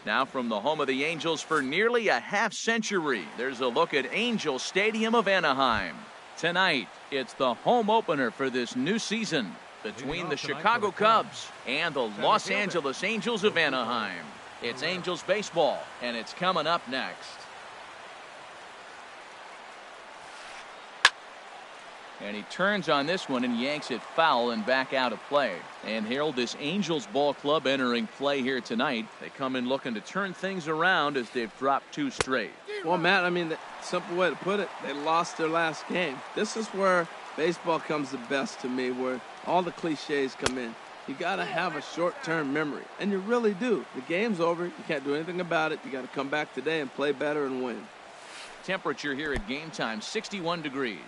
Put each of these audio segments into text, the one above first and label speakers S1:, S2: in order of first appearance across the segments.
S1: Now from the home of the Angels for nearly a half-century, there's a look at Angel Stadium of Anaheim. Tonight, it's the home opener for this new season between the Chicago Cubs and the Los Angeles Angels of Anaheim. It's Angels baseball, and it's coming up next. And he turns on this one and yanks it foul and back out of play. And Harold, this Angels ball club entering play here tonight. They come in looking to turn things around as they've dropped 2 straight.
S2: Well, Matt, I mean, the simple way to put it, they lost their last game. This is where baseball comes the best to me, where all the cliches come in. You got to have a short-term memory, and you really do. The game's over. You can't do anything about it. You got to come back today and play better and win.
S1: Temperature here at game time, 61 degrees.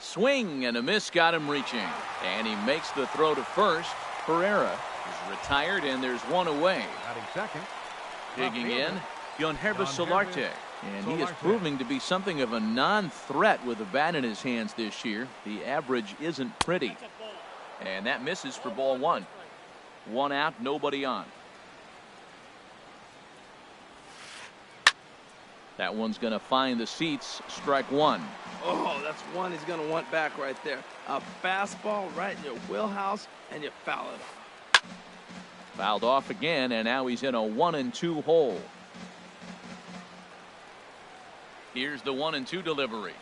S1: Swing and a miss got him reaching. And he makes the throw to first. Pereira is retired, and there's one away.
S3: Second.
S1: Digging in, Yonherba Solarte. And he is proving to be something of a non-threat with a bat in his hands this year. The average isn't pretty. And that misses for ball 1. 1 out, nobody on. That one's going to find the seats. Strike 1.
S2: Oh, that's one he's going to want back right there. A fastball right in your wheelhouse, and you foul it off.
S1: Fouled off again, and now he's in a 1-2 hole. Here's the 1-2 delivery.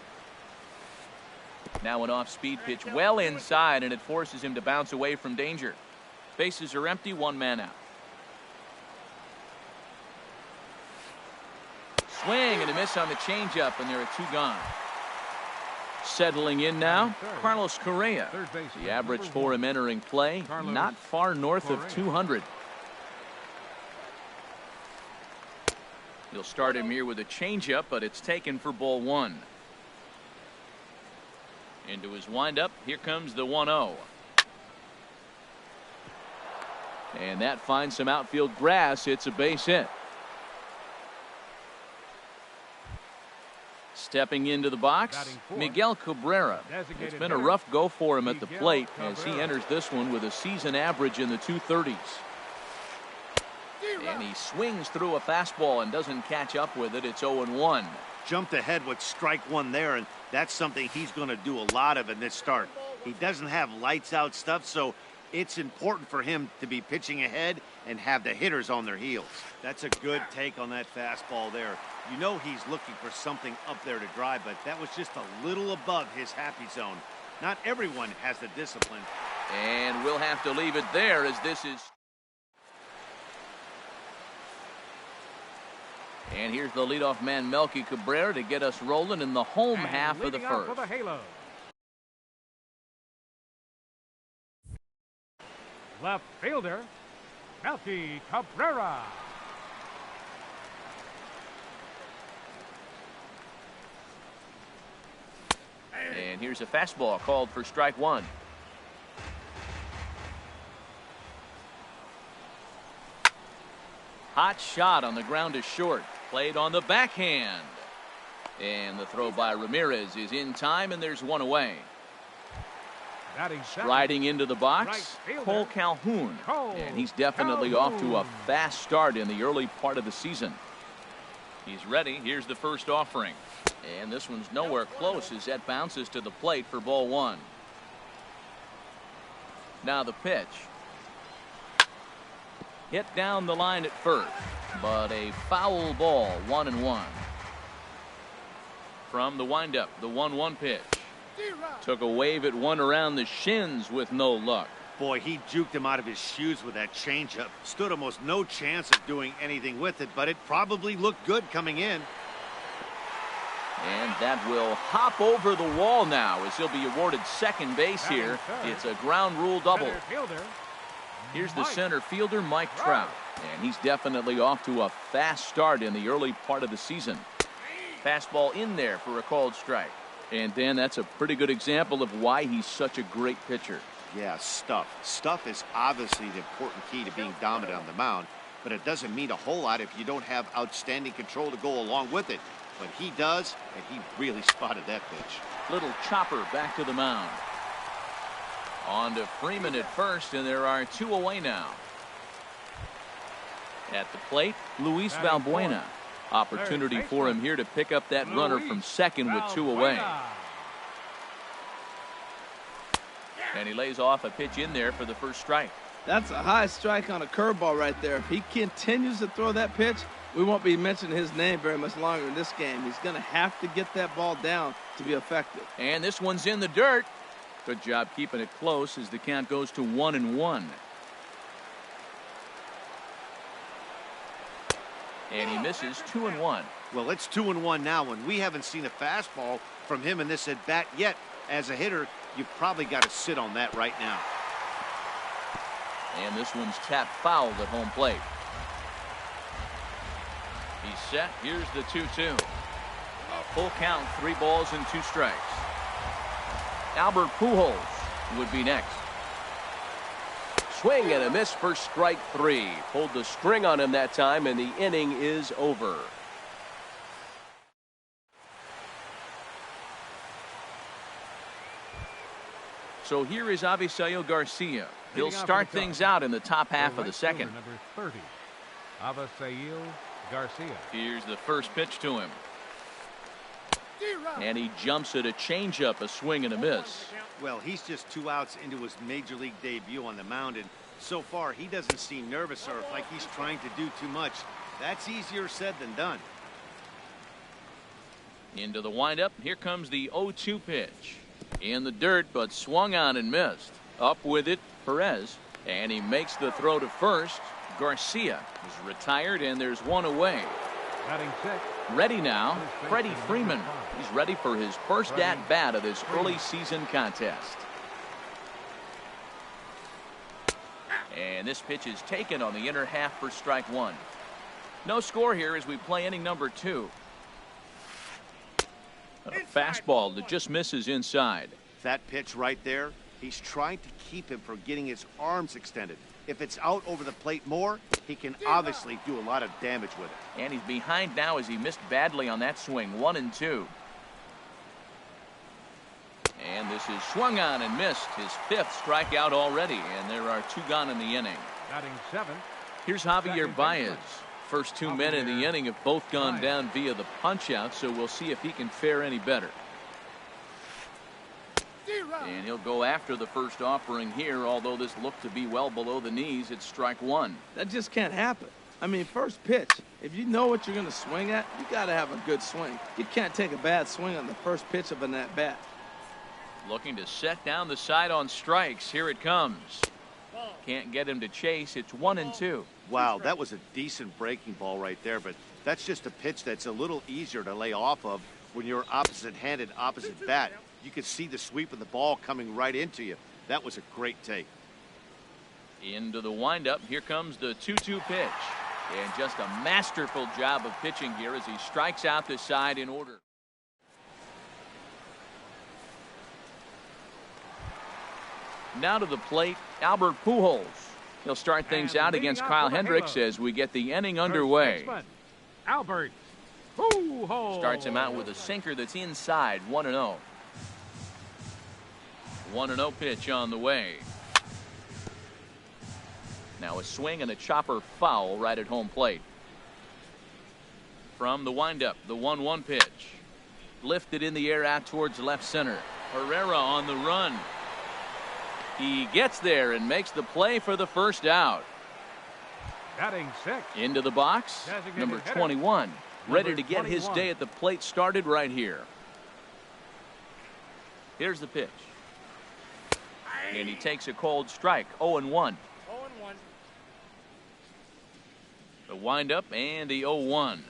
S1: Now an off-speed pitch well inside, and it forces him to bounce away from danger. Bases are empty, 1 man out. Swing and a miss on the changeup, and there are 2 gone. Settling in now, Carlos Correa. The average for him entering play, not far north of 200. You'll start him here with a changeup, but it's taken for ball 1. Into his windup, here comes the 1-0. And that finds some outfield grass. It's a base hit. Stepping into the box, Miguel Cabrera. It's been a rough go for him at the plate as he enters this one with a season average in the 230s. And he swings through a fastball and doesn't catch up with it. It's 0-1.
S4: Jumped ahead with strike 1 there, and that's something he's going to do a lot of in this start. He doesn't have lights out stuff, so it's important for him to be pitching ahead and have the hitters on their heels. That's a good take on that fastball there. You know he's looking for something up there to drive, but that was just a little above his happy zone. Not everyone has the discipline.
S1: And we'll have to leave it there as this is. And here's the leadoff man, Melky Cabrera, to get us rolling in the home half of the first.
S3: For the Halo. Left fielder, Melky Cabrera.
S1: And here's a fastball called for strike 1. Hot shot on the ground to short. Played on the backhand. And the throw by Ramirez is in time, and there's 1 away. Riding into the box, Cole Calhoun. And he's definitely off to a fast start in the early part of the season. He's ready. Here's the first offering. And this one's nowhere close as that bounces to the plate for ball 1. Now the pitch. Hit down the line at first, but a foul ball, 1-1. From the windup, the 1-1 pitch. Took a wave at one around the shins with no luck.
S4: Boy, he juked him out of his shoes with that changeup. Stood almost no chance of doing anything with it, but it probably looked good coming in.
S1: And that will hop over the wall now as he'll be awarded second base here. It's a ground rule double. Here's the center fielder, Mike Trout. And he's definitely off to a fast start in the early part of the season. Fastball in there for a called strike. And Dan, that's a pretty good example of why he's such a great pitcher.
S4: Yeah, stuff. Stuff is obviously the important key to being dominant on the mound, but it doesn't mean a whole lot if you don't have outstanding control to go along with it. But he does, and he really spotted that pitch.
S1: Little chopper back to the mound. On to Freeman at first, and there are 2 away now. At the plate, Luis Valbuena. Opportunity for him here to pick up that runner from second with 2 away. And he lays off a pitch in there for the first strike.
S2: That's a high strike on a curveball right there. If he continues to throw that pitch, we won't be mentioning his name very much longer in this game. He's going to have to get that ball down to be effective.
S1: And this one's in the dirt. Good job keeping it close as the count goes to 1-1. And he misses 2-1.
S4: Well, it's 2-1 now, and we haven't seen a fastball from him in this at bat yet. As a hitter, you've probably got to sit on that right now.
S1: And this one's tapped foul at home plate. He's set. Here's the 2-2. A full count, 3 balls and 2 strikes. Albert Pujols would be next.
S5: Swing and a miss for strike 3. Pulled the string on him that time, and the inning is over.
S1: So here is Avisail Garcia. He'll start things out in the top half of the second.
S3: Number 30, Avisail Garcia.
S1: Here's the first pitch to him. And he jumps at a changeup, a swing and a miss.
S4: Well, he's just 2 outs into his major league debut on the mound, and so far he doesn't seem nervous or like he's trying to do too much. That's easier said than done.
S1: Into the windup. Here comes the 0-2 pitch. In the dirt, but swung on and missed. Up with it, Perez. And he makes the throw to first. Garcia is retired, and there's 1 away.
S3: Batting 6.
S1: Ready now, Freddie Freeman. He's ready for his first at-bat of this early season contest. And this pitch is taken on the inner half for strike 1. No score here as we play inning number 2. A fastball that just misses inside.
S4: That pitch right there, he's trying to keep him from getting his arms extended. If it's out over the plate more, he can obviously do a lot of damage with it.
S1: And he's behind now as he missed badly on that swing. 1-2. And this is swung on and missed. His 5th strikeout already, and there are 2 gone in the inning.
S3: Batting 7.
S1: Here's Javier Baez. First 2 men in the inning have both gone down via the punch-out, so we'll see if he can fare any better. And he'll go after the first offering here, although this looked to be well below the knees. It's strike 1.
S2: That just can't happen. I mean, first pitch, if you know what you're going to swing at, you got to have a good swing. You can't take a bad swing on the first pitch of an at-bat.
S1: Looking to set down the side on strikes. Here it comes. Can't get him to chase. It's 1-2.
S4: Wow, that was a decent breaking ball right there, but that's just a pitch that's a little easier to lay off of when you're opposite-handed, opposite bat. You could see the sweep of the ball coming right into you. That was a great take.
S1: Into the windup. Here comes the 2-2 pitch. And just a masterful job of pitching here as he strikes out the side in order. Now to the plate, Albert Pujols. He'll start things out against Kyle Hendricks as we get the inning underway.
S3: Albert Pujols.
S1: Starts him out with a sinker that's inside. 1-0. 1-0 pitch on the way. Now a swing and a chopper foul right at home plate. From the windup, the 1-1 pitch. Lifted in the air out towards left center. Herrera on the run. He gets there and makes the play for the first out.
S3: Batting 6.
S1: Into the box, number 21. Ready to get his day at the plate started right here. Here's the pitch. And he takes a cold strike. 0-1. The windup and the 0-1.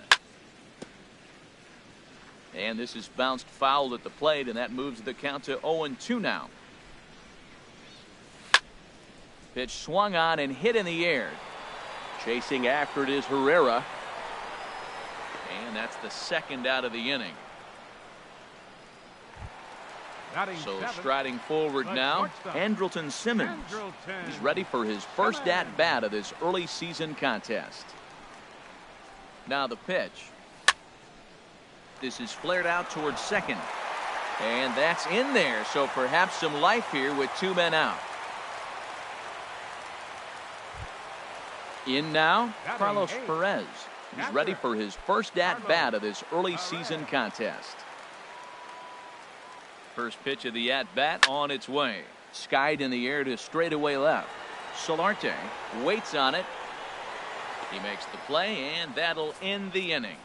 S1: And this is bounced foul at the plate, and that moves the count to 0-2 now. Pitch swung on and hit in the air. Chasing after it is Herrera. And that's the second out of the inning. So striding forward now, Andrelton Simmons. He's ready for his first at-bat of this early season contest. Now the pitch. This is flared out towards second. And that's in there, so perhaps some life here with 2 men out. In now,
S3: Batting
S1: Carlos
S3: 8.
S1: Perez. He's ready for his first at-bat of this early season contest. First pitch of the at-bat on its way. Skied in the air to straightaway left. Solarte waits on it. He makes the play, and that'll end the inning.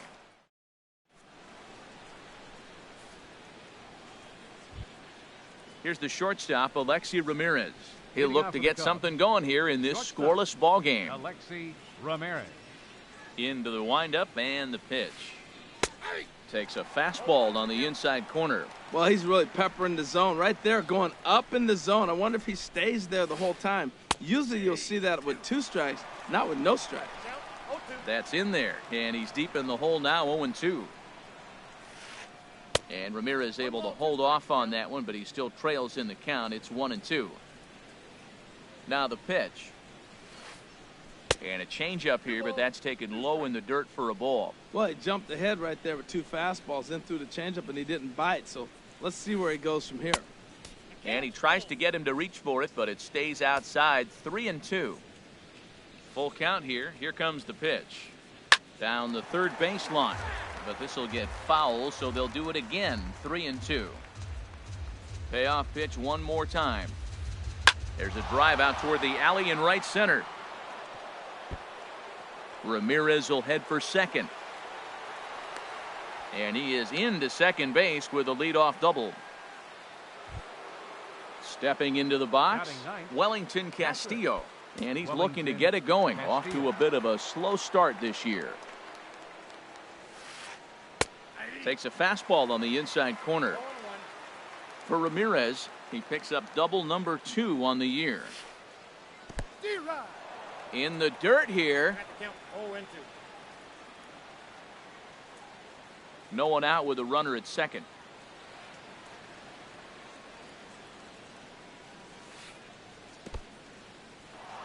S1: Here's the shortstop, Alexi Ramirez. He'll look to get something going here in this scoreless ball game.
S3: Alexi Ramirez.
S1: Into the windup and the pitch. Takes a fastball on the inside corner.
S2: Well, he's really peppering the zone right there, going up in the zone. I wonder if he stays there the whole time. Usually you'll see that with 2 strikes, not with no strikes.
S1: That's in there, and he's deep in the hole now, 0-2. And Ramirez able to hold off on that one, but he still trails in the count. It's 1-2. Now the pitch. And a changeup here, but that's taken low in the dirt for a ball.
S2: Well, he jumped ahead right there with 2 fastballs in through the changeup, and he didn't bite. So let's see where he goes from here.
S1: And he tries to get him to reach for it, but it stays outside. 3-2. Full count here. Here comes the pitch. Down the third baseline. But this will get foul, so they'll do it again. 3-2. Payoff pitch one more time. There's a drive out toward the alley in right center. Ramirez will head for second. And he is into second base with a leadoff double. Stepping into the box, Wellington Castillo. And he's looking to get it going. Off to a bit of a slow start this year. Takes a fastball on the inside corner. For Ramirez, he picks up double number 2 on the year. In the dirt here. No one out with a runner at second.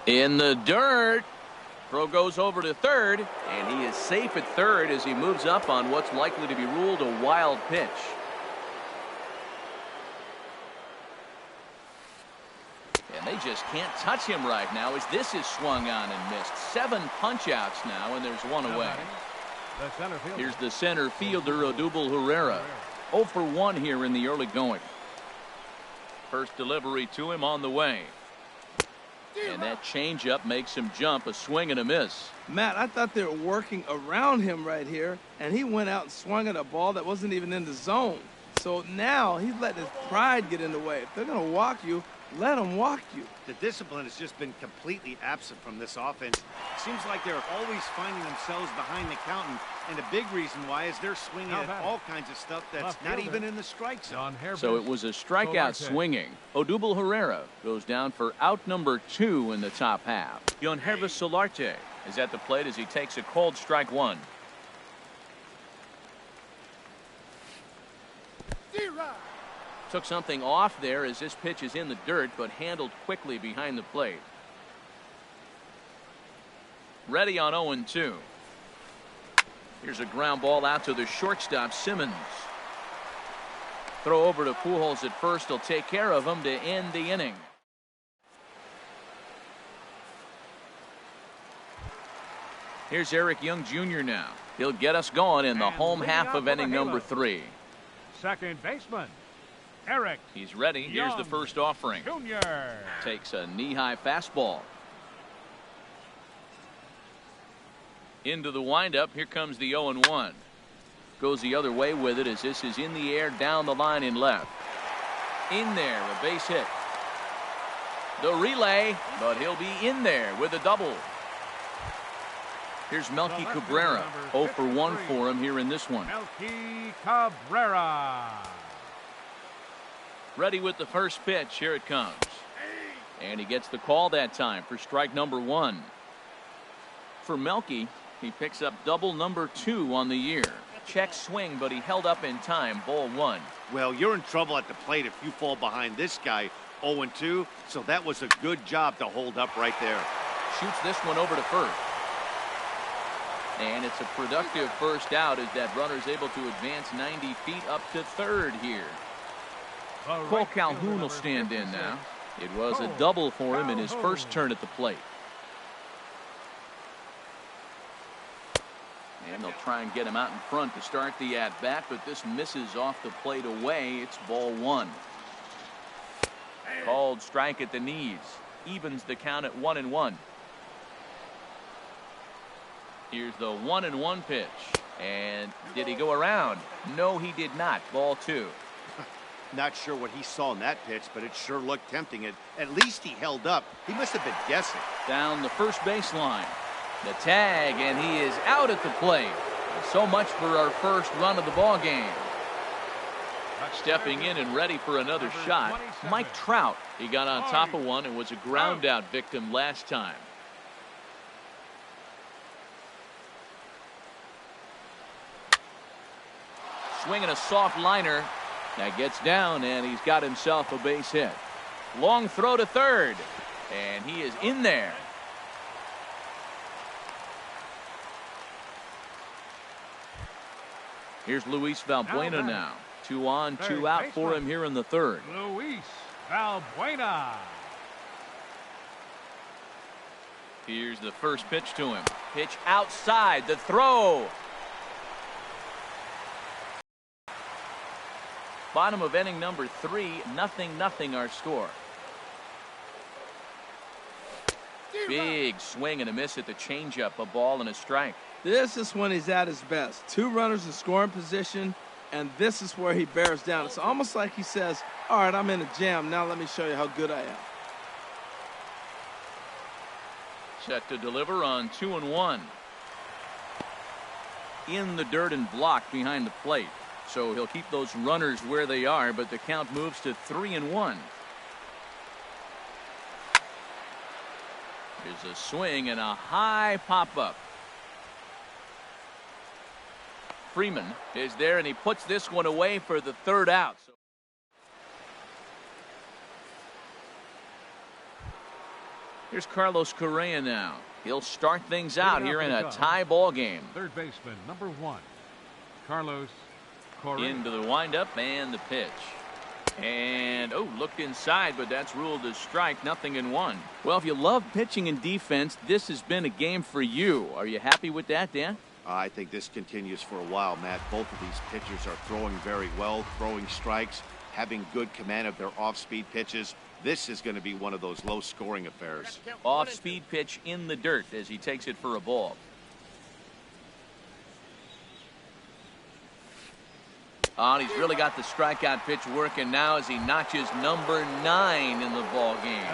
S1: In the dirt. Throw goes over to third, and he is safe at third as he moves up on what's likely to be ruled a wild pitch. And they just can't touch him right now as this is swung on and missed. 7 punch-outs now, and there's 1 away. Here's the center fielder, Odubel Herrera. 0 for 1 here in the early going. First delivery to him on the way. And that changeup makes him jump, a swing and a miss.
S2: Matt, I thought they were working around him right here, and he went out and swung at a ball that wasn't even in the zone. So now he's letting his pride get in the way. If they're going to walk you, let them walk you.
S4: The discipline has just been completely absent from this offense. Seems like they're always finding themselves behind the count, and a big reason why is they're swinging at all kinds of stuff that's not even in the strike zone.
S1: So it was a strikeout swinging. Odubel Herrera goes down for out number 2 in the top half. Yonhervis Solarte is at the plate as he takes a cold strike 1. Took something off there as this pitch is in the dirt, but handled quickly behind the plate. Ready on 0-2. Here's a ground ball out to the shortstop, Simmons. Throw over to Pujols at first. He'll take care of him to end the inning. Here's Eric Young Jr. now. He'll get us going in the home half of inning number 3.
S3: Second baseman, Eric.
S1: He's ready. Here's the first offering.
S3: Jr.
S1: Takes a knee-high fastball. Into the windup. Here comes the 0-1. Goes the other way with it as this is in the air down the line in left. In there, a base hit. The relay, but he'll be in there with a double. Here's Melky Cabrera. 0 for 1 for him here in this one.
S3: Melky Cabrera.
S1: Ready with the first pitch. Here it comes. And he gets the call that time for strike number 1. For Melky, he picks up double number 2 on the year. Check swing, but he held up in time. Ball 1.
S4: Well, you're in trouble at the plate if you fall behind this guy 0-2. So that was a good job to hold up right there.
S1: Shoots this one over to first. And it's a productive first out as that runner's able to advance 90 feet up to third here. Cole Calhoun will stand in now. It was a double for him in his first turn at the plate. And they'll try and get him out in front to start the at-bat, but this misses off the plate away. It's ball one. Called strike at the knees. Evens the count at 1-1. Here's the 1-1 pitch. And did he go around? No, he did not. Ball two.
S4: Not sure what he saw in that pitch, but it sure looked tempting. At least he held up. He must have been guessing.
S1: Down the first baseline. The tag, and he is out at the plate. So much for our first run of the ball game. Stepping in and ready for another shot, Mike Trout. He got on top of one and was a ground out victim last time. Swinging a soft liner. That gets down, and he's got himself a base hit. Long throw to third, and he is in there. Here's Luis Valbuena now. 2 on, 2 out for him here in the third.
S3: Luis Valbuena.
S1: Here's the first pitch to him. Pitch outside, the throw. Bottom of inning number 3, 0-0 our score. Big swing and a miss at the changeup, a ball and a strike.
S2: This is when he's at his best. 2 runners in scoring position, and this is where he bears down. It's almost like he says, all right, I'm in a jam. Now let me show you how good I am.
S1: Set to deliver on 2-1. In the dirt and blocked behind the plate. So he'll keep those runners where they are, but the count moves to 3-1. Here's a swing and a high pop-up. Freeman is there, and he puts this one away for the third out. Here's Carlos Correa now. He'll start things out here in a tie ball game.
S3: Third baseman, number 1, Carlos Correa.
S1: Into the windup and the pitch. And looked inside, but that's ruled as strike. 0-1. Well, if you love pitching and defense, this has been a game for you. Are you happy with that, Dan?
S4: I think this continues for a while, Matt. Both of these pitchers are throwing very well, throwing strikes, having good command of their off-speed pitches. This is going to be one of those low-scoring affairs.
S1: Off-speed pitch in the dirt as he takes it for a ball. And he's really got the strikeout pitch working now as he notches number 9 in the ball game.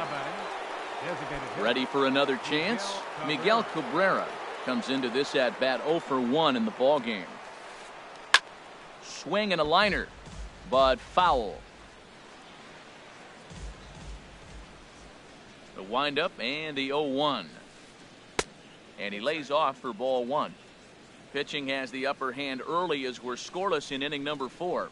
S1: Ready for another chance? Miguel Cabrera comes into this at bat 0 for 1 in the ball game. Swing and a liner, but foul. The windup and the 0-1. And he lays off for ball 1. Pitching has the upper hand early as we're scoreless in inning number 4.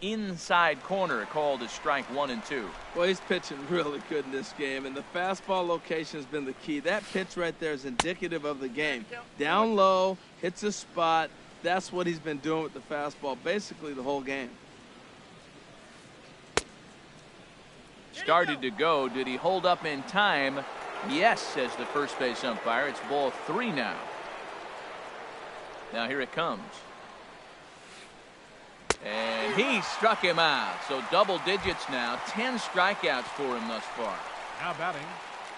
S1: Inside corner called as strike 1 and 2.
S2: Well, he's pitching really good in this game, and the fastball location has been the key. That pitch right there is indicative of the game. Down low, hits a spot. That's what he's been doing with the fastball basically the whole game.
S1: Started to go. Did he hold up in time? Yes, says the first base umpire. It's ball 3 now. Now here it comes. And he struck him out. So double digits now. 10 strikeouts for him thus far.
S3: Now batting.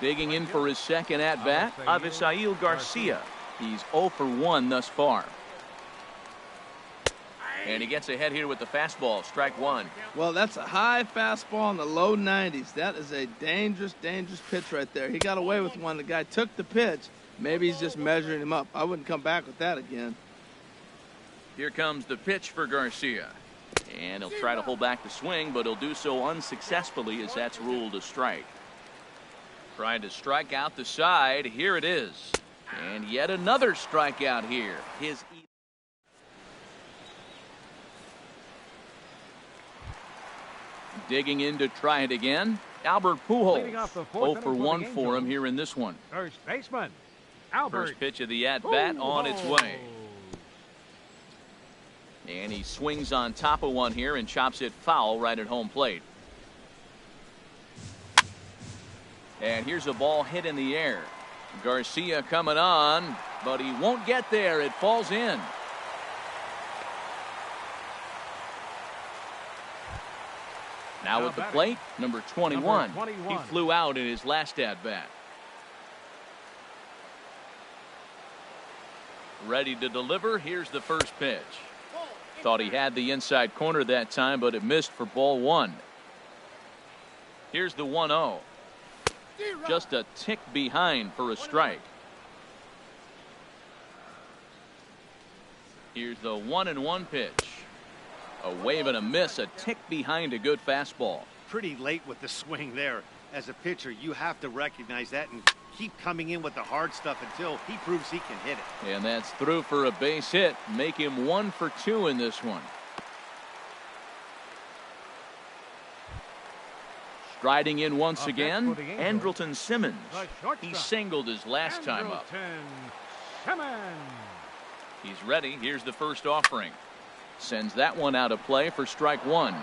S1: Digging in for his second at-bat, Avisail Garcia. He's 0 for 1 thus far. And he gets ahead here with the fastball. Strike 1.
S2: Well, that's a high fastball in the low 90s. That is a dangerous, dangerous pitch right there. He got away with one. The guy took the pitch. Maybe he's just measuring him up. I wouldn't come back with that again.
S1: Here comes the pitch for Garcia. And he'll try to hold back the swing, but he'll do so unsuccessfully as that's ruled a strike. Trying to strike out the side. Here it is. And yet another strikeout here. Digging in to try it again. Albert Pujols. 0 for 1 for him here in this one.
S3: First baseman, Albert.
S1: First pitch of the at-bat on its way. And he swings on top of one here and chops it foul right at home plate. And here's a ball hit in the air. Garcia coming on. but he won't get there. It falls in. Now at the plate, number 21. He flew out in his last at-bat. Ready to deliver. Here's the first pitch. Thought he had the inside corner that time, but it missed for ball one. Here's the 1-0. Just a tick behind for a strike. Here's the 1-1 pitch. A wave and a miss, a tick behind a good fastball.
S4: Pretty late with the swing there. As a pitcher, you have to recognize that and keep coming in with the hard stuff until he proves he can hit it.
S1: And that's through for a base hit. Make him 1 for 2 in this one. Striding in once again, Andrelton Simmons. He singled his last time up. He's ready. Here's the first offering. Sends that one out of play for strike one.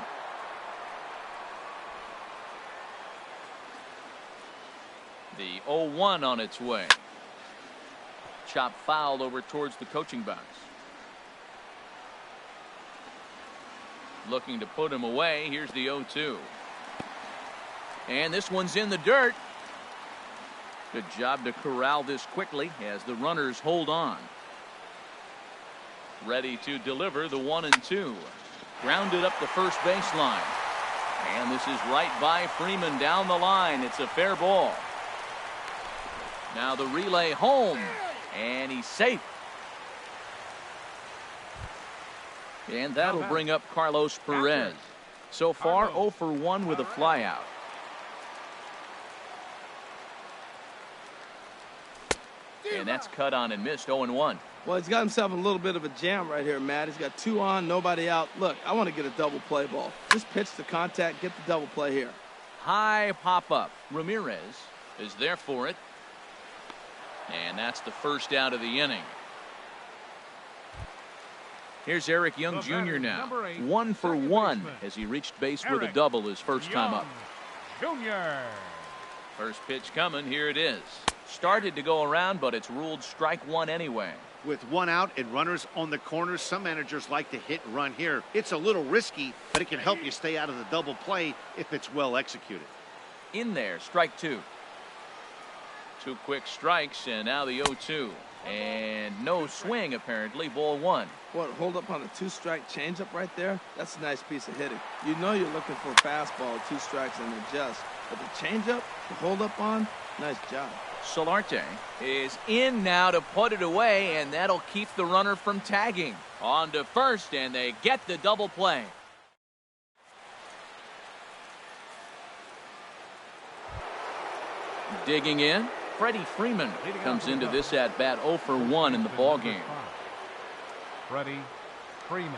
S1: The 0-1 on its way. Chop foul over towards the coaching box. Looking to put him away. Here's the 0-2. And this one's in the dirt. Good job to corral this quickly as the runners hold on. Ready to deliver the 1-2. Grounded up the first baseline. And this is right by Freeman down the line. It's a fair ball. Now the relay home. And he's safe. And that'll bring up Carlos Perez. So far 0 for 1 with a flyout. And that's cut on and missed. 0-1.
S2: Well, he's got himself a little bit of a jam right here, Matt. He's got 2 on, nobody out. Look, I want to get a double play ball. Just pitch the contact, get the double play here.
S1: High pop up. Ramirez is there for it. And that's the first out of the inning. Here's Eric Young Jr. now. 1 for 1 as he reached base with a double his first time up.
S3: Jr.
S1: First pitch coming. Here it is. Started to go around, but it's ruled strike one anyway.
S4: With 1 out and runners on the corners, some managers like to hit and run here. It's a little risky, but it can help you stay out of the double play if it's well executed.
S1: In there, strike 2. 2 quick strikes, and now the 0-2. And no swing, apparently. Ball 1.
S2: What, hold up on a 2-strike changeup right there? That's a nice piece of hitting. You know you're looking for a fastball, 2 strikes and adjust. But the changeup, the hold up on, nice job.
S1: Solarte is in now to put it away, and that'll keep the runner from tagging. On to first, and they get the double play. Digging in, Freddie Freeman comes into this at-bat 0 for 1 in the ballgame.
S3: Freddie Freeman.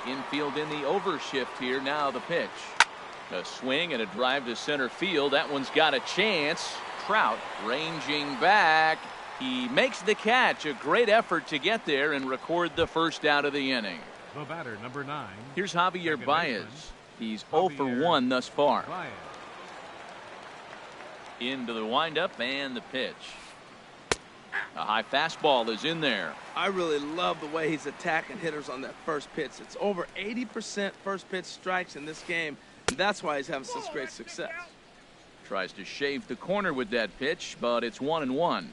S1: Infield in the overshift here. Now the pitch. A swing and a drive to center field. That one's got a chance. Trout ranging back. He makes the catch. A great effort to get there and record the first out of the inning.
S3: The batter, number 9.
S1: Here's Javier Baez. He's 0 for 1 thus far.
S3: Baez.
S1: Into the windup and the pitch. A high fastball is in there.
S2: I really love the way he's attacking hitters on that first pitch. It's over 80% first pitch strikes in this game. And that's why he's having such great success.
S1: Tries to shave the corner with that pitch, but it's 1-1.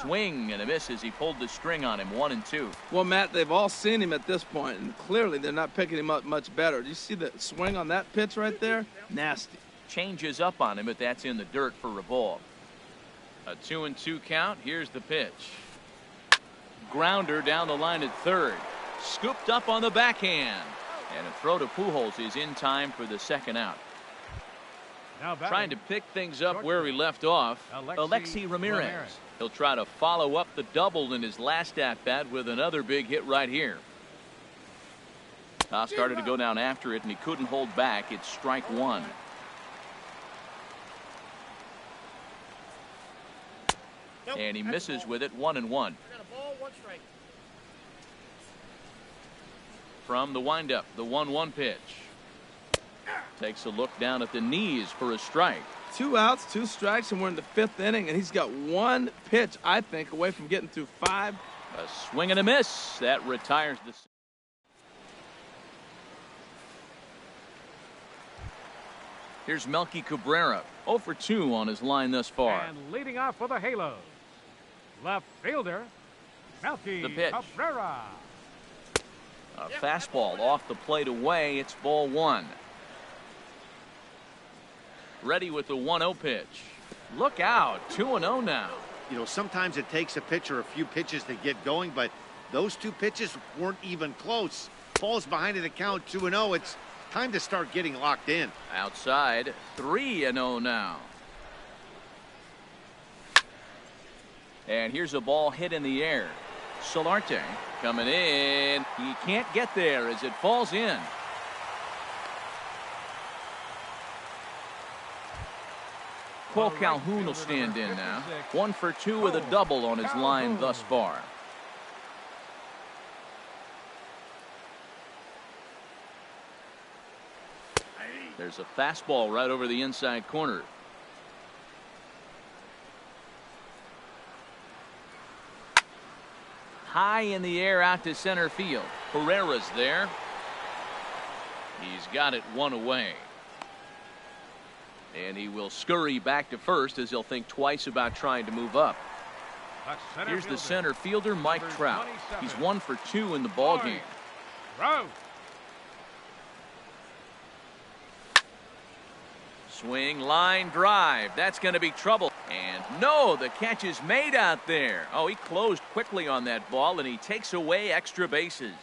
S1: Swing and a miss as he pulled the string on him. 1-2.
S2: Well, Matt, they've all seen him at this point, and clearly they're not picking him up much better. Do you see the swing on that pitch right there? Nasty.
S1: Changes up on him, but that's in the dirt for a ball. A 2-2 count. Here's the pitch. Grounder down the line at third. Scooped up on the backhand. And a throw to Pujols is in time for the second out.
S3: Now
S1: trying to pick things up where we left off, Alexi Ramirez. He'll try to follow up the double in his last at-bat with another big hit right here. Started to go down after it, and he couldn't hold back. It's strike 1. And he misses with it. 1-1. From the windup, the 1-1 pitch. Takes a look down at the knees for a strike.
S2: 2 outs, 2 strikes, and we're in the 5th inning, and he's got 1 pitch, I think, away from getting through 5.
S1: A swing and a miss. That retires the... Here's Melky Cabrera, 0 for 2 on his line thus far.
S3: And leading off for the Halos, left fielder, Melky
S1: The pitch.
S3: Cabrera.
S1: A fastball off the plate away. It's ball 1. Ready with the 1-0 pitch. Look out, 2-0 now.
S4: You know, sometimes it takes a pitcher a few pitches to get going, but those 2 pitches weren't even close. Falls behind in the count, 2-0. It's time to start getting locked in.
S1: Outside, 3-0 now. And here's a ball hit in the air. Solarte coming in. He can't get there as it falls in. Cole Calhoun will stand in now. 1 for 2 with a double on his line thus far. There's a fastball right over the inside corner. High in the air out to center field. Herrera's there. He's got it 1 away. And he will scurry back to first as he'll think twice about trying to move up. Here's the center fielder, Mike Trout. He's 1 for 2 in the ballgame. Swing, line drive. That's going to be trouble. And no, the catch is made out there. Oh, he closed quickly on that ball, and he takes away extra bases.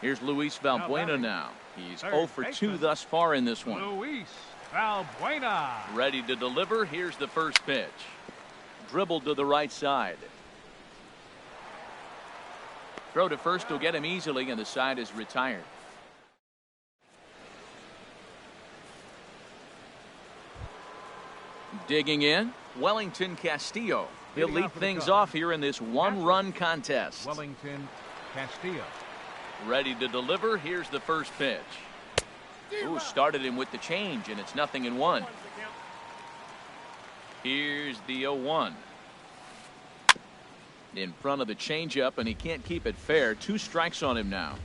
S1: Here's Luis Valbuena now. He's 0 for 2 thus far in this one.
S3: Luis Valbuena.
S1: Ready to deliver. Here's the first pitch. Dribbled to the right side. Throw to first will get him easily, and the side is retired. Digging in, Wellington Castillo. He'll lead things off here in this 1-run contest.
S3: Wellington Castillo.
S1: Ready to deliver. Here's the first pitch. Ooh, started him with the change, and it's 0-1. Here's the 0-1. In front of the changeup, and he can't keep it fair. 2 strikes on him now.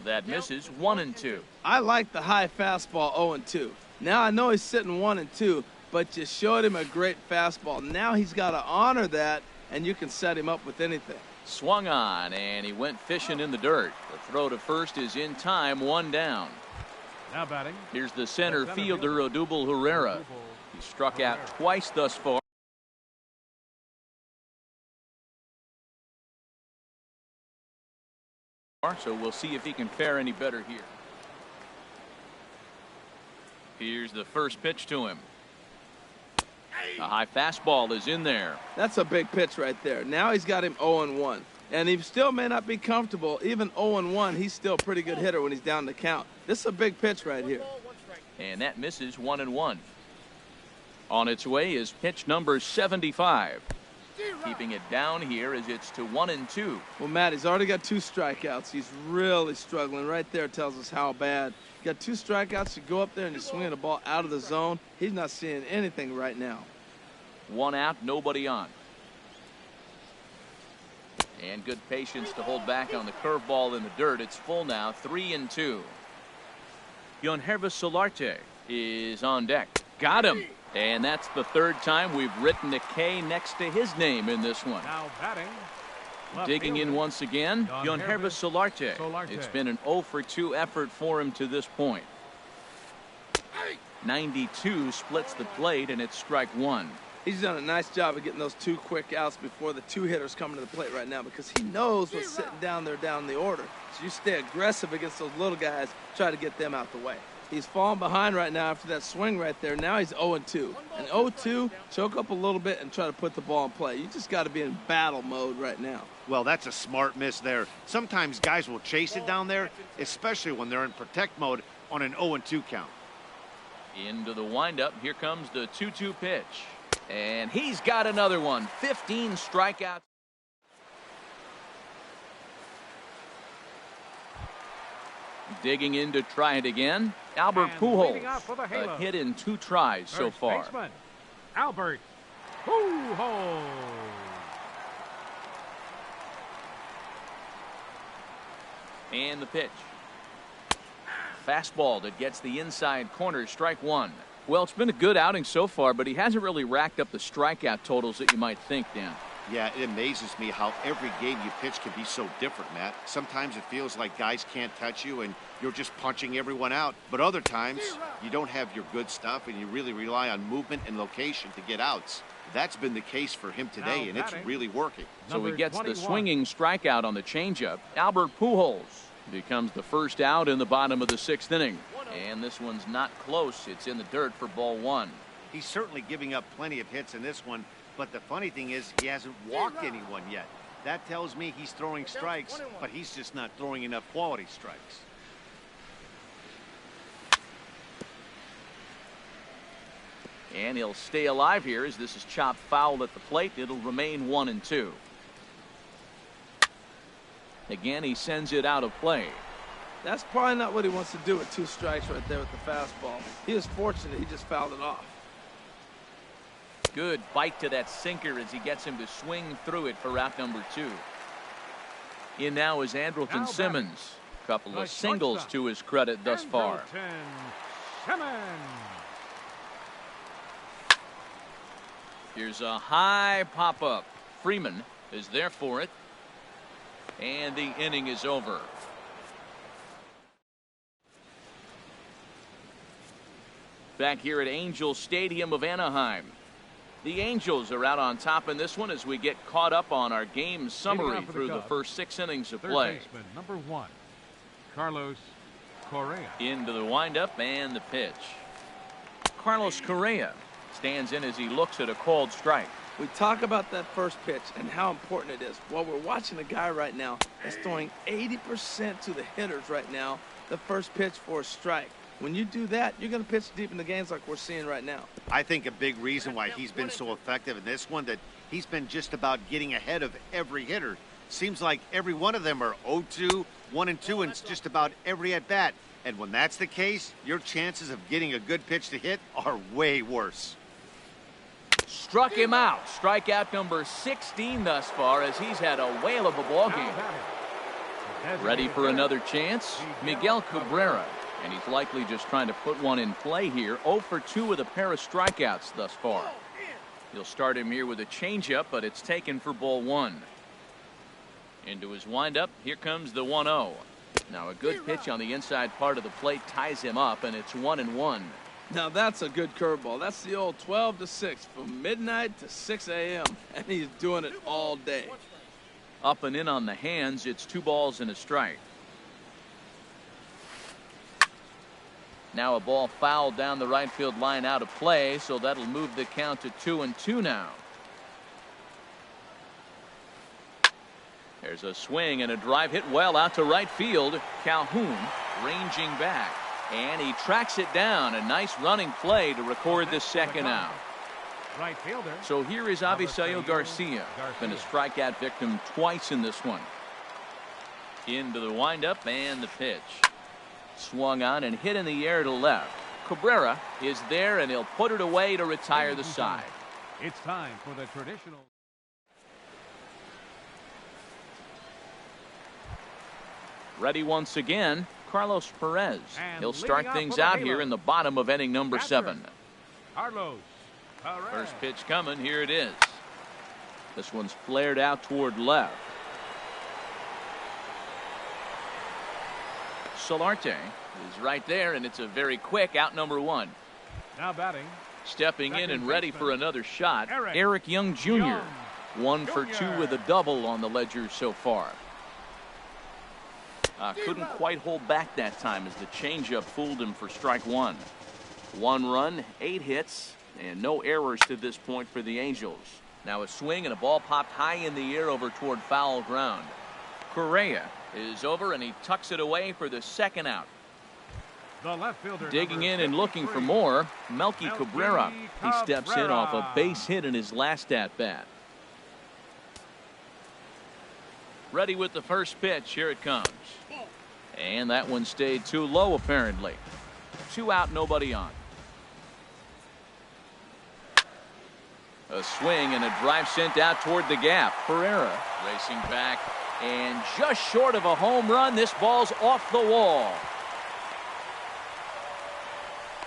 S1: That misses. 1-2.
S2: I like the high fastball 0-2. Now I know he's sitting 1-2, but you showed him a great fastball. Now he's got to honor that, and you can set him up with anything.
S1: Swung on, and he went fishing in the dirt. The throw to first is in time, 1 down.
S3: Now batting.
S1: Here's the center fielder, Odubel Herrera. He struck out twice thus far. So we'll see if he can fare any better here. Here's the first pitch to him. A high fastball is in there.
S2: That's a big pitch right there. Now he's got him 0-1. And he still may not be comfortable. Even 0-1, he's still a pretty good hitter when he's down the count. This is a big pitch right here.
S1: And that misses. 1-1. On its way is pitch number 75. Keeping it down here as it's to 1-2.
S2: Well, Matt, he's already got 2 strikeouts. He's really struggling. Right there tells us how bad. You got 2 strikeouts. You go up there and you swing the ball out of the zone. He's not seeing anything right now.
S1: 1 out, nobody on. And good patience to hold back on the curveball in the dirt. It's full now, 3-2. Yonhervis Solarte is on deck. Got him. And that's the 3rd time we've written a K next to his name in this one.
S3: Now batting.
S1: Digging in once again, Yonhervis Solarte.
S3: Solarte.
S1: It's been an 0 for 2 effort for him to this point. 92 splits the plate, and it's strike 1.
S2: He's done a nice job of getting those 2 quick outs before the 2 hitters coming to the plate right now, because he knows what's sitting down there down the order. So you stay aggressive against those little guys, try to get them out the way. He's falling behind right now after that swing right there. Now he's 0-2. And 0-2, choke up a little bit and try to put the ball in play. You just got to be in battle mode right now.
S4: Well, that's a smart miss there. Sometimes guys will chase it down there, especially when they're in protect mode on an 0-2 count.
S1: Into the windup. Here comes the 2-2 pitch. And he's got another one. 15 strikeouts. Digging in to try it again, Albert
S3: And
S1: Pujols.
S3: leading off for the
S1: A
S3: Halos,
S1: hit in 2 tries so
S3: first
S1: far.
S3: baseman, Albert Pujols.
S1: And the pitch. Fastball that gets the inside corner, strike 1. Well, it's been a good outing so far, but he hasn't really racked up the strikeout totals that you might think, Dan.
S4: Yeah, it amazes me how every game you pitch can be so different, Matt. Sometimes it feels like guys can't touch you and you're just punching everyone out. But other times, you don't have your good stuff and you really rely on movement and location to get outs. That's been the case for him today, and it's really working.
S1: So he gets
S3: 21.
S1: the swinging strikeout on the changeup. Albert Pujols becomes the first out in the bottom of the 6th inning. And this one's not close. It's in the dirt for ball 1.
S4: He's certainly giving up plenty of hits in this one, but the funny thing is he hasn't walked anyone yet. That tells me he's throwing strikes, but he's just not throwing enough quality strikes.
S1: And he'll stay alive here as this is chopped foul at the plate. It'll remain 1-2. Again, he sends it out of play.
S2: That's probably not what he wants to do with 2 strikes right there with the fastball. He was fortunate he just fouled it off.
S1: Good bite to that sinker as he gets him to swing through it for out number 2. In now is Andrelton Simmons. Couple of singles to his credit thus far.
S3: Andrelton Simmons.
S1: Here's a high pop-up. Freeman is there for it. And the inning is over. Back here at Angel Stadium of Anaheim. The Angels are out on top in this one as we get caught up on our game summary through the first 6 innings of play.
S3: Third baseman, number 1, Carlos Correa.
S1: Into the windup and the pitch. Carlos Correa stands in as he looks at a called strike.
S2: We talk about that first pitch and how important it is. Well, we're watching a guy right now that's throwing 80% to the hitters right now, the first pitch for a strike. When you do that, you're going to pitch deep in the games like we're seeing right now.
S4: I think a big reason why he's been so effective in this one, that he's been just about getting ahead of every hitter. Seems like every one of them are 0-2, 1-2, and it's just about every at-bat. And when that's the case, your chances of getting a good pitch to hit are way worse.
S1: Struck him out. Strikeout number 16 thus far as he's had a whale of a ball game. Ready for another chance? Miguel Cabrera. And he's likely just trying to put one in play here. 0 for 2 with a pair of strikeouts thus far. He'll start him here with a changeup, but it's taken for ball 1. Into his windup. Here comes the 1-0. Now a good pitch on the inside part of the plate ties him up, and it's 1-1.
S2: Now that's a good curveball. That's the old 12 to 6 from midnight to 6 a.m. and he's doing it all day.
S1: Up and in on the hands. It's 2 balls and a strike. Now a ball fouled down the right field line out of play, so that'll move the count to 2-2 now. There's a swing and a drive hit well out to right field. Calhoun ranging back, and he tracks it down. A nice running play to record the second out.
S3: Right fielder.
S1: So here is Avisail Garcia. Been a strikeout victim twice in this one. Into the windup and the pitch. Swung on and hit in the air to left. Cabrera is there, and he'll put it away to retire the side.
S3: It's time for the traditional.
S1: Ready once again, Carlos Perez.
S3: And
S1: He'll start
S3: leading off
S1: things
S3: for the
S1: out
S3: Halos,
S1: here in the bottom of inning number 7.
S3: Carlos Perez.
S1: First pitch coming. Here it is. This one's flared out toward left. Solarte is right there, and it's a very quick out number 1.
S3: Now batting.
S1: Stepping in and ready for another shot,
S3: Eric
S1: Eric Young Jr.
S3: Young
S1: 1 for 2 with a double on the ledger so far. Couldn't quite hold back that time as the changeup fooled him for strike 1. 1 run, 8 hits, and no errors to this point for the Angels. Now a swing and a ball popped high in the air over toward foul ground. Correa is over, and he tucks it away for the second out.
S3: The left fielder,
S1: Digging in and
S3: 53.
S1: looking for more, Melky Cabrera. He steps in off a
S3: Cabrera.
S1: base hit in his last at-bat. Ready with the first pitch. Here it comes. And that one stayed too low, apparently. 2 out, nobody on. A swing and a drive sent out toward the gap. Pereira racing back, and just short of a home run. This ball's off the wall.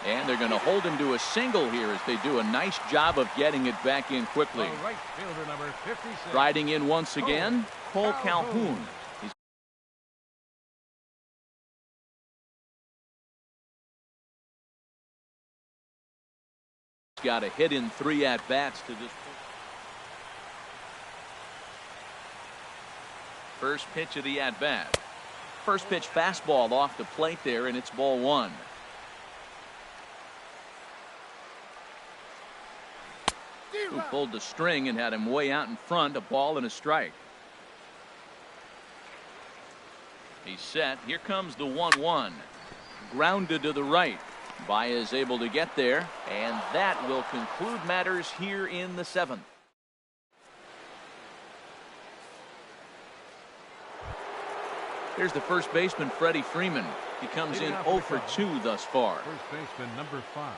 S1: And they're going to hold him to a single here as they do a nice job of getting it back in quickly.
S3: Right fielder number 56.
S1: Riding in once again, Cole Calhoun. He's got a hit in 3 at-bats to this point. First pitch of the at-bat. First pitch fastball off the plate there, and it's ball 1. Who pulled the string and had him way out in front. A ball and a strike. He's set. Here comes the 1-1. Grounded to the right. Baez able to get there, and that will conclude matters here in the 7th. Here's the first baseman, Freddie Freeman. He comes in 0 for 2 thus far.
S3: First baseman number 5,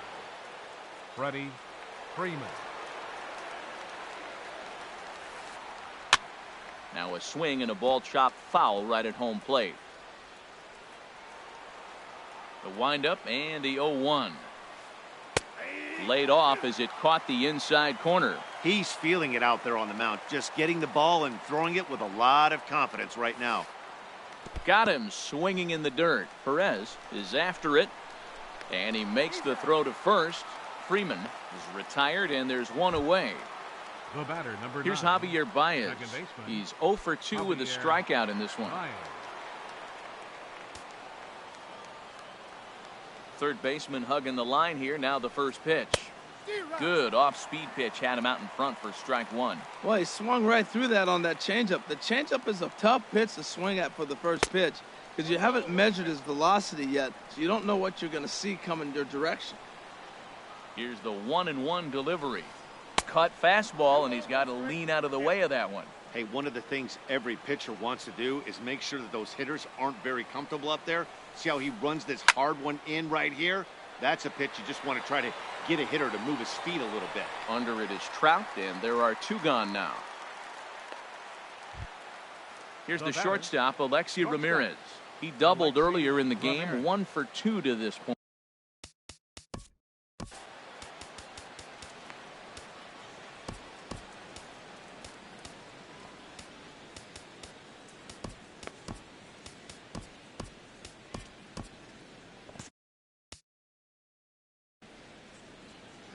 S3: Freddie Freeman.
S1: Now a swing and a ball chopped foul right at home plate. The windup and the 0-1. Laid off as it caught the inside corner.
S4: He's feeling it out there on the mound, just getting the ball and throwing it with a lot of confidence right now.
S1: Got him swinging in the dirt. Perez is after it, and he makes the throw to first. Freeman is retired, and there's one away.
S3: The batter, number 9.
S1: Here's Javier Baez.
S3: Second baseman.
S1: He's 0 for 2 with a strikeout in this one.
S3: Baez.
S1: Third baseman hugging the line here. Now the first pitch. Good off-speed pitch. Had him out in front for strike 1.
S2: Well, he swung right through that on that changeup. The changeup is a tough pitch to swing at for the first pitch because you haven't measured his velocity yet, so you don't know what you're going to see coming your direction.
S1: Here's the 1-1 delivery. Cut fastball, and he's got to lean out of the way of that one.
S4: Hey, one of the things every pitcher wants to do is make sure that those hitters aren't very comfortable up there. See how he runs this hard one in right here? That's a pitch you just want to try to get a hitter to move his feet a little bit.
S1: Under it is Trout, and there are 2 gone now. Here's the shortstop, Alexi Ramirez. He doubled earlier in the game, 1 for 2 to this point.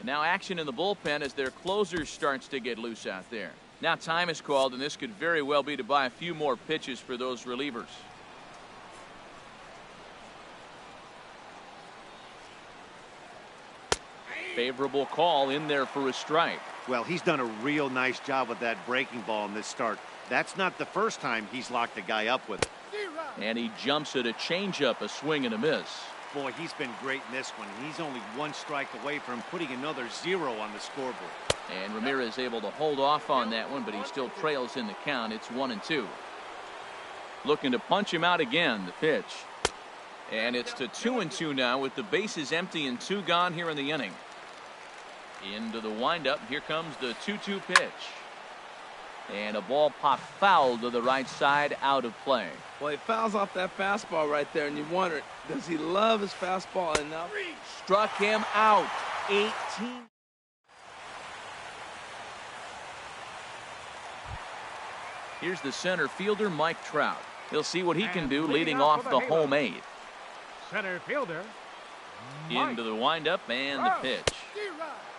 S1: Now action in the bullpen as their closer starts to get loose out there. Now time is called, and this could very well be to buy a few more pitches for those relievers. Favorable call in there for a strike.
S4: Well, he's done a real nice job with that breaking ball in this start. That's not the first time he's locked a guy up with it.
S1: And he jumps at a changeup, a swing and a miss.
S4: Boy, he's been great in this one. He's only 1 strike away from putting another 0 on the scoreboard.
S1: And Ramirez able to hold off on that one, but he still trails in the count. It's 1-2. Looking to punch him out again, the pitch. And it's to 2-2 now with the bases empty and 2 gone here in the inning. Into the windup. Here comes the 2-2 pitch. And a ball popped foul to the right side, out of play.
S2: Well, he fouls off that fastball right there, and you wonder, does he love his fastball enough?
S1: Struck him out. 18. Here's the center fielder, Mike Trout. He'll see what he can do leading off the home 8th.
S3: Center fielder,
S1: Into the windup and the pitch.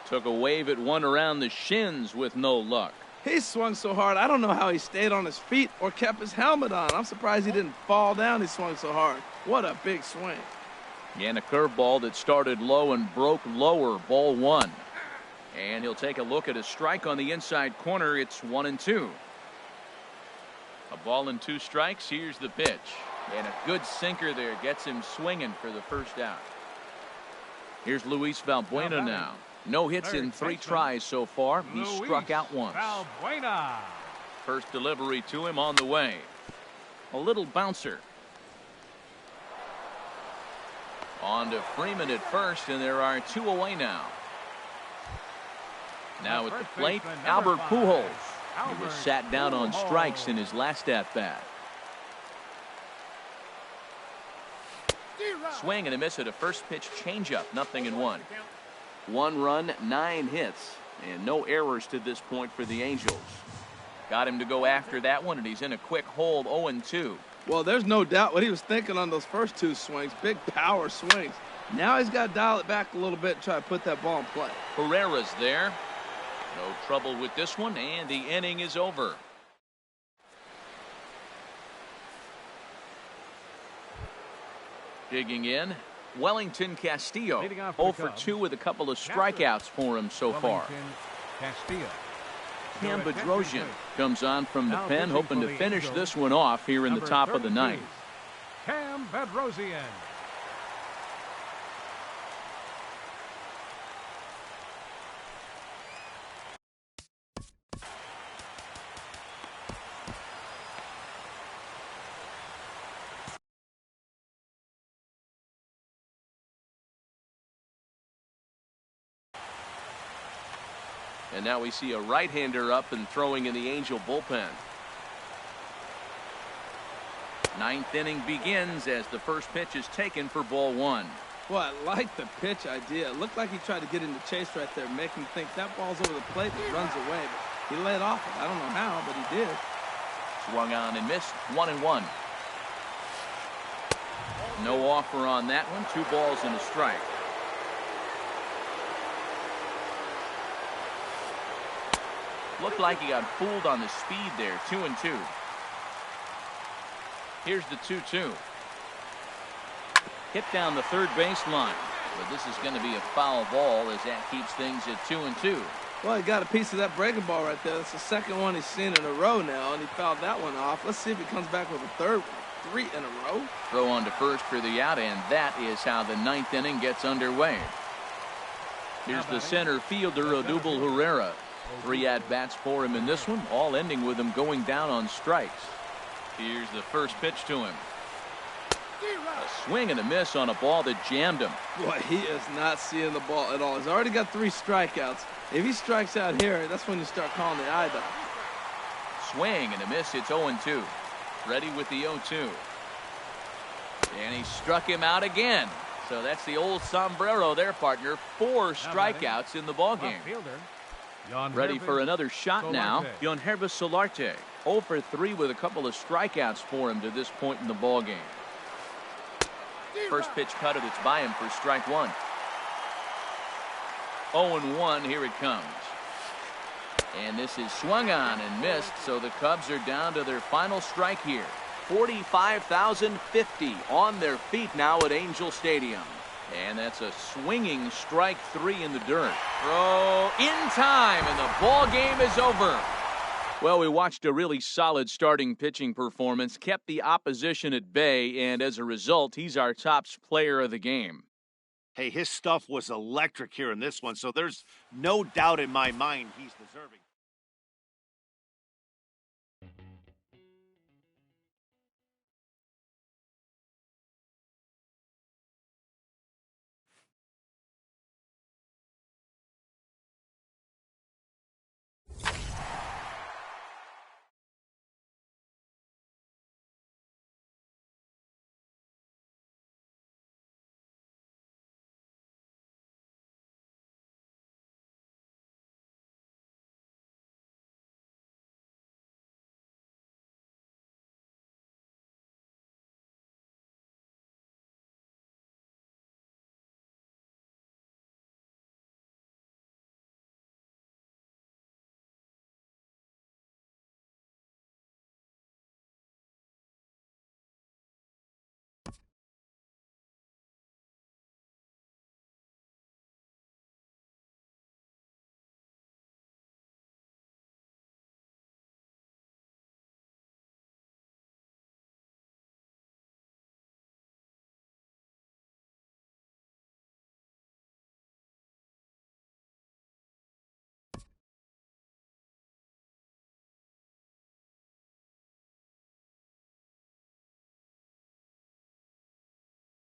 S1: Took a wave at one around the shins with no luck.
S2: He swung so hard, I don't know how he stayed on his feet or kept his helmet on. I'm surprised he didn't fall down. He swung so hard. What a big swing.
S1: And a curveball that started low and broke lower, ball 1. And he'll take a look at a strike on the inside corner. It's 1-2. A ball and 2 strikes. Here's the pitch. And a good sinker there gets him swinging for the first out. Here's Luis Valbuena now. No hits in 3 tries so far. He struck out once.
S3: Valbuena.
S1: First delivery to him on the way. A little bouncer. On to Freeman at first, and there are 2 away now. Now at the plate, Albert Pujols. He was sat down on strikes in his last at-bat. Swing and a miss at a first pitch changeup, 0-1. 1 run, 9 hits, and no errors to this point for the Angels. Got him to go after that one, and he's in a quick hold, 0-2.
S2: Well, there's no doubt what he was thinking on those first 2 swings, big power swings. Now he's got to dial it back a little bit and try to put that ball in play.
S1: Herrera's there. No trouble with this one, and the inning is over. Digging in, Wellington Castillo. 0 for 2 with a couple of strikeouts for him so far. Cam Bedrosian comes on from the pen, hoping to finish this one off here in the top of the 9th.
S3: Cam Bedrosian.
S5: And now we see a right-hander up and throwing in the Angel bullpen.
S1: 9th inning begins as the first pitch is taken for ball 1.
S2: Well, I like the pitch idea. It looked like he tried to get into chase right there, make him think that ball's over the plate and runs away. But he laid off it. I don't know how, but he did.
S1: Swung on and missed, 1-1. No offer on that one. 2 balls and a strike. Looked like he got fooled on the speed there. 2-2. Here's the 2-2. Hit down the third baseline. But this is going to be a foul ball as that keeps things at 2-2.
S2: Well, he got a piece of that breaking ball right there. That's the second one he's seen in a row now, and he fouled that one off. Let's see if he comes back with a third one. 3 in a row.
S1: Throw on to first for the out, and that is how the 9th inning gets underway. Here's the center fielder, Odubel Herrera. 3 at-bats for him in this one, all ending with him going down on strikes. Here's the first pitch to him. A swing and a miss on a ball that jammed him.
S2: Boy, he is not seeing the ball at all. He's already got 3 strikeouts. If he strikes out here, that's when you start calling the eye down.
S1: Swing and a miss. It's 0-2. Ready with the 0-2. And he struck him out again. So that's the old sombrero there, partner. 4 strikeouts in the ballgame. Ready for another shot now. Yangervis Solarte. 0 for 3 with a couple of strikeouts for him to this point in the ballgame. First pitch cutter that's by him for strike 1. 0-1. Here it comes. And this is swung on and missed, so the Cubs are down to their final strike here. 45,050 on their feet now at Angel Stadium. And that's a swinging strike 3 in the dirt. Throw in time, and the ball game is over. Well, we watched a really solid starting pitching performance, kept the opposition at bay, and as a result, he's our top player of the game.
S4: Hey, his stuff was electric here in this one, so there's no doubt in my mind